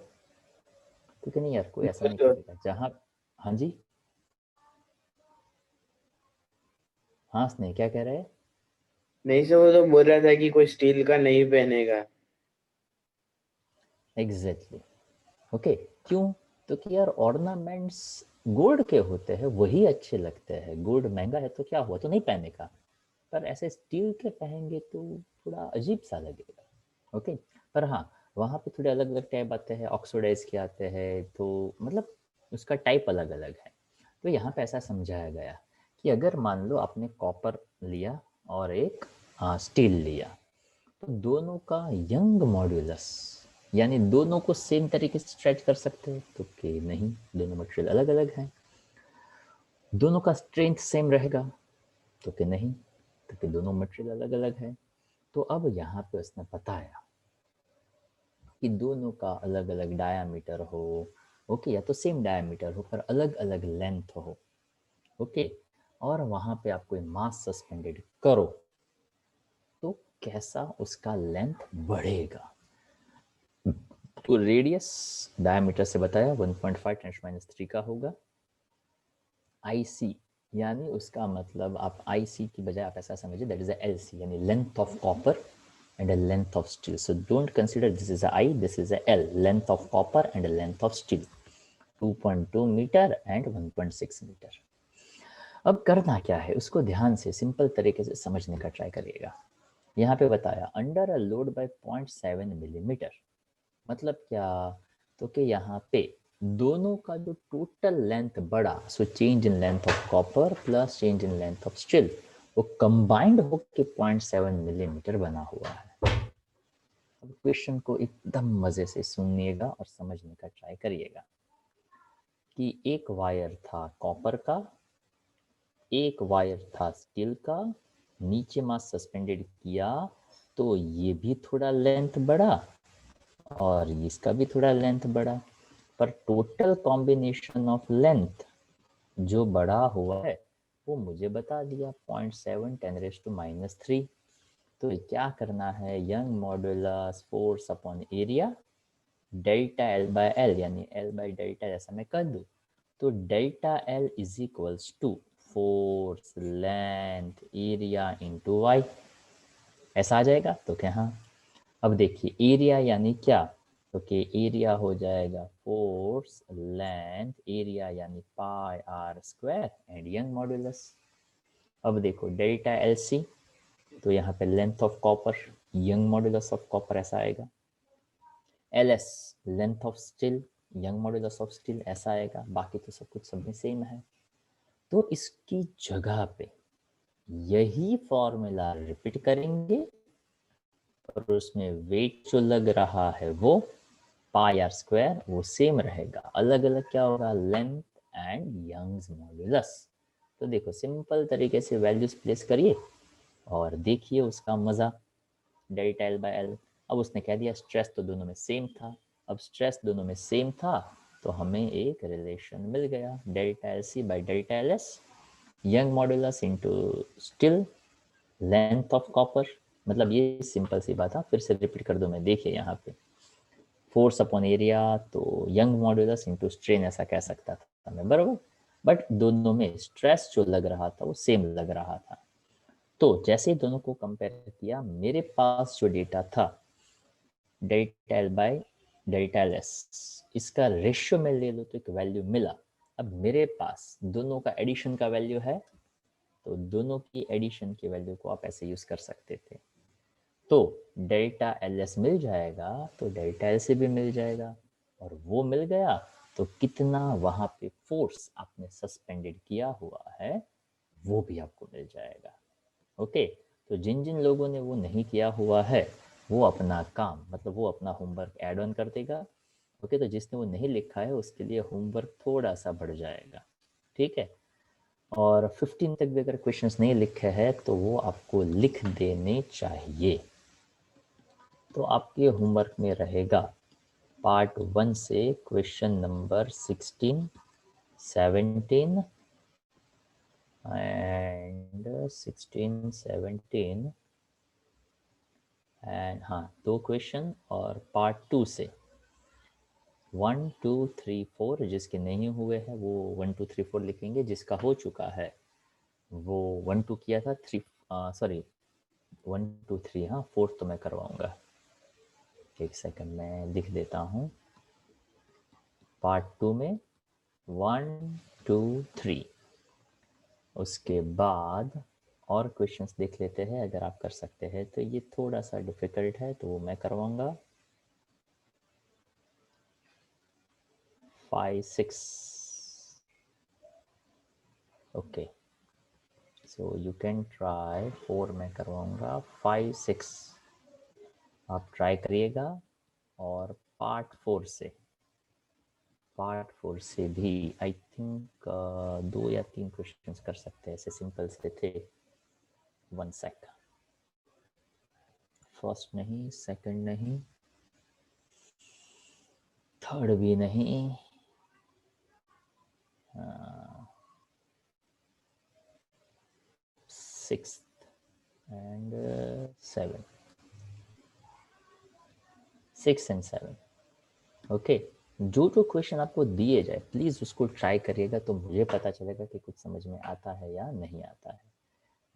क्योंकि नहीं यार, कोई ऐसा नहीं करेगा। जहाँ, हाँ जी, हाँ स्नेह क्या कह रहे हैं? नहीं सर, वो तो बोल रहा था कि कोई स्टील का नहीं पहनेगा। Exactly, okay. क्यों? तो कि यार ऑर्नामेंट्स गोल्ड के होते हैं, वही अच्छे लगते हैं। गोल्ड महंगा है तो क्या हुआ, तो नहीं पहने का, पर ऐसे स्टील के पहनेंगे तो थोड़ा अजीब सा लगेगा, ओके। पर हाँ, वहाँ पे थोड़े अलग अलग टाइप आते हैं, ऑक्सीडाइज के आते हैं, तो मतलब उसका टाइप अलग अलग है। तो यहाँ पे ऐसा समझाया गया कि अगर मान लो आपने कॉपर लिया और एक स्टील लिया, तो दोनों का यंग मॉड्यूलस, यानी दोनों को सेम तरीके से स्ट्रेच कर सकते हैं, तो कि नहीं, दोनों मटेरियल अलग अलग हैं। दोनों का स्ट्रेंथ सेम रहेगा, तो कि नहीं, तो कि दोनों मटेरियल अलग अलग है। तो अब यहाँ पे उसने बताया कि दोनों का अलग अलग डायामीटर हो, ओके, या तो सेम डायामीटर हो पर अलग अलग लेंथ हो, ओके, और वहाँ पे आप कोई मास सस्पेंडेड करो तो कैसा उसका लेंथ बढ़ेगा। तो रेडियस डायमीटर से बताया 1.5 × 3 का होगा। आईसी यानी उसका मतलब आप आईसी की बजाय आप ऐसा समझिए दैट इज अ एलसी, यानी length of copper and a length of steel. So don't consider this is a I, this is a L, length of copper and a length of steel, 2.2 meter and 1.6 meter. अब करना क्या है, उसको ध्यान से simple तरीके से समझने का ट्राई करिएगा। यहाँ पे बताया under a load bye 0.7 millimetre, मतलब क्या, तो कि यहाँ पे दोनों का जो टोटल लेंथ बढ़ा, so change in length of copper plus change in length of steel, वो कंबाइंड होके 0.7 मिलीमीटर बना हुआ है। अब क्वेश्चन को एकदम मजे से सुनिएगा और समझने का ट्राई करिएगा कि एक वायर था कॉपर का, एक वायर था स्टील का, नीचे मास सस्पेंडेड किया तो ये भी थोड़ा लेंथ बढ़ा और इसका भी थोड़ा लेंथ बढ़ा, पर टोटल कॉम्बिनेशन ऑफ लेंथ जो बढ़ा हुआ है वो मुझे बता दिया 0.7 10⁻³ तो क्या करना है, Young modulus force upon area delta L by L, यानी एल बाय डेल्टा ऐसा मैं कर दूँ तो delta L is equals to force length area into Y, ऐसा आ जाएगा। तो क्या, हाँ, अब देखिए एरिया यानी क्या, तो कि एरिया हो जाएगा फोर्स लेंथ एरिया यानी pi r square and Young modulus. अब देखो डेल्टा एल सी, तो यहाँ पे length of copper, Young modulus of copper ऐसा आएगा। L s length of steel, Young modulus of steel ऐसा आएगा। बाकी तो सब कुछ सब में सेम है। तो इसकी जगह पे यही फॉर्मूला रिपीट करेंगे और उसमें वेट जो लग रहा है वो पाई आर स्क्वायर वो सेम रहेगा, अलग अलग क्या होगा, लेंथ एंड यंग्स मॉड्यूलस। तो देखो सिंपल तरीके से वैल्यूज प्लेस करिए और देखिए उसका मजा। डेल्टा एल बाय एल, अब उसने कह दिया स्ट्रेस तो दोनों में सेम था, अब स्ट्रेस दोनों में सेम था तो हमें एक रिलेशन मिल गया, delta L C by delta L S, Young modulus into steel length of copper. मतलब ये सिंपल सी बात है, फिर से रिपीट कर दो मैं, देखिए यहाँ पे फोर्स अपॉन एरिया तो यंग मॉड्यूलस इनटू स्ट्रेन ऐसा कह सकता था मैं, बराबर, बट दोनों में स्ट्रेस जो लग रहा था वो सेम लग रहा था। तो जैसे ही दोनों को कंपेयर किया, मेरे पास जो डेटा था delta L by delta L S, इसका रेशियो में ले लो तो एक वैल्यू मिला। अब मेरे पास दोनों का एडिशन का वैल्यू है, तो दोनों की एडिशन की वैल्यू को आप ऐसे यूज कर सकते थे। तो डेल्टा एल एस मिल जाएगा तो डेल्टा एल से भी मिल जाएगा, और वो मिल गया तो कितना वहां पे फोर्स आपने सस्पेंडेड किया हुआ है वो भी आपको मिल जाएगा। ओके, तो जिन जिन लोगों ने वो नहीं किया हुआ है वो अपना काम मतलब वो अपना होमवर्क ऐड ऑन कर देगा। ओके, तो जिसने वो नहीं लिखा है उसके लिए होमवर्क थोड़ा सा बढ़ जाएगा, ठीक है। और 15 तक भी अगर क्वेश्चंस नहीं लिखे हैं तो वो आपको लिख देने चाहिए। तो आपके होमवर्क में रहेगा पार्ट 1 से क्वेश्चन नंबर 16, 17 एंड 16, 17 एंड हाँ 2 क्वेश्चन, और पार्ट 2 से 1, 2, 3, 4 जिसके नहीं हुए हैं वो 1, 2, 3, 4 लिखेंगे। जिसका हो चुका है वो 1, 2 किया था, 3 सॉरी 1, 2, 3 हाँ 4 तो मैं करवाऊंगा। एक सेकंड में लिख देता हूँ। पार्ट 2 में 1, 2, 3, उसके बाद और क्वेश्चंस देख लेते हैं अगर आप कर सकते हैं तो। ये थोड़ा सा डिफिकल्ट है तो वो मैं करवाऊंगा। 5, 6 okay, so you can try. 4 मैं करवाऊंगा, 5, 6 आप ट्राई करिएगा। और पार्ट 4 से भी आई थिंक 2 या 3 क्वेश्चंस कर सकते हैं, ऐसे सिंपल से थे। 1 सेक, फर्स्ट नहीं, सेकंड नहीं, थर्ड भी नहीं, 6th एंड 7, 6 एंड 7 ओके। जो क्वेश्चन आपको दिए जाए प्लीज़ उसको ट्राई करिएगा तो मुझे पता चलेगा कि कुछ समझ में आता है या नहीं आता है।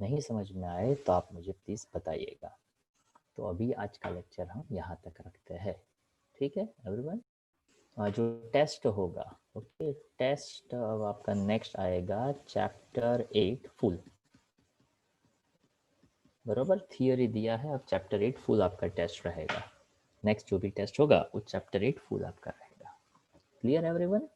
नहीं समझ में आए तो आप मुझे प्लीज़ बताइएगा। तो अभी आज का लेक्चर हम यहाँ तक रखते हैं, ठीक है एवरीवन। जो टेस्ट होगा, ओके, टेस्ट अब आपका नेक्स्ट आएगा चैप्टर 8 फुल, बराबर। थियरी दिया है, अब चैप्टर 8 फुल आपका टेस्ट रहेगा। नेक्स्ट जो भी टेस्ट होगा वो चैप्टर 8 फुल आपका रहेगा। Clear everyone?